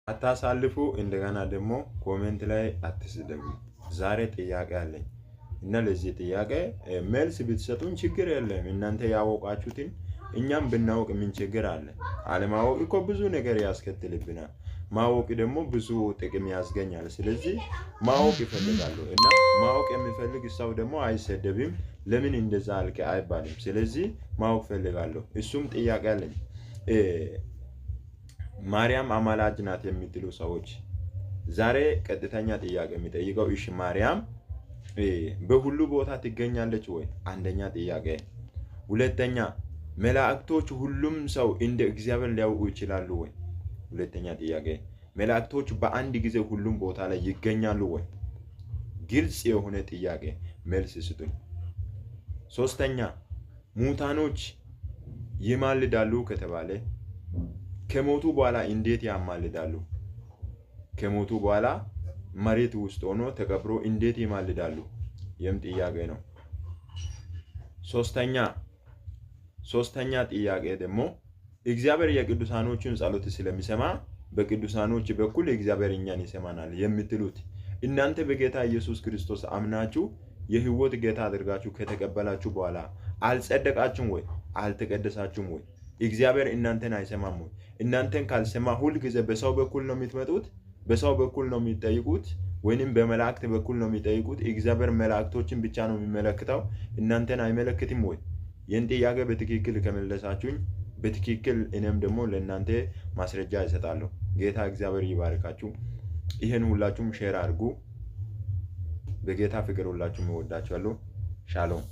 አታሳልፉ። እንደገና ደግሞ ኮሜንት ላይ አትስደቡ። ዛሬ ጥያቄ አለኝ እና ለዚህ ጥያቄ መልስ ብትሰጡን ችግር የለም። እናንተ ያወቃችሁትን እኛም ብናውቅ ምን ችግር አለ? አለማወቅ እኮ ብዙ ነገር ያስከትልብናል። ማወቅ ደግሞ ብዙ ጥቅም ያስገኛል። ስለዚህ ማወቅ ይፈልጋሉ እና ማወቅ የሚፈልግ ሰው ደግሞ አይሰደብም። ለምን እንደዛ አልከ አይባልም። ስለዚህ ማወቅ ፈልጋለሁ። እሱም ጥያቄ አለኝ። ማርያም አማላጅ ናት የምትሉ ሰዎች ዛሬ ቀጥተኛ ጥያቄ የሚጠይቀው እሺ ማርያም በሁሉ ቦታ ትገኛለች ወይ? አንደኛ ጥያቄ። ሁለተኛ መላእክቶች ሁሉም ሰው እንደ እግዚአብሔር ሊያውቁ ይችላሉ ወይ? ሁለተኛ ጥያቄ። መላእክቶች በአንድ ጊዜ ሁሉም ቦታ ላይ ይገኛሉ ወይ? ግልጽ የሆነ ጥያቄ መልስ ስጡኝ። ሶስተኛ ሙታኖች ይማልዳሉ ከተባለ ከሞቱ በኋላ እንዴት ያማልዳሉ? ከሞቱ በኋላ መሬት ውስጥ ሆኖ ተቀብሮ እንዴት ይማልዳሉ? ይህም ጥያቄ ነው። ሶስተኛ ጥያቄ ደግሞ እግዚአብሔር የቅዱሳኖችን ጸሎት ስለሚሰማ በቅዱሳኖች በኩል እግዚአብሔር እኛን ይሰማናል የምትሉት እናንተ በጌታ ኢየሱስ ክርስቶስ አምናችሁ የህይወት ጌታ አድርጋችሁ ከተቀበላችሁ በኋላ አልጸደቃችሁም ወይ? አልተቀደሳችሁም ወይ? እግዚአብሔር እናንተን አይሰማም ወይ? እናንተን ካልሰማ ሁል ጊዜ በሰው በኩል ነው የምትመጡት? በሰው በኩል ነው የሚጠይቁት ወይንም በመላእክት በኩል ነው የሚጠይቁት? እግዚአብሔር መላእክቶችን ብቻ ነው የሚመለከተው፣ እናንተን አይመለከትም ወይ? ይህን ጥያቄ በትክክል ከመለሳችሁኝ በትክክል እኔም ደግሞ ለእናንተ ማስረጃ እሰጣለሁ። ጌታ እግዚአብሔር ይባርካችሁ። ይህን ሁላችሁም ሼር አድርጉ። በጌታ ፍቅር ሁላችሁም እወዳችኋለሁ። ሻሎም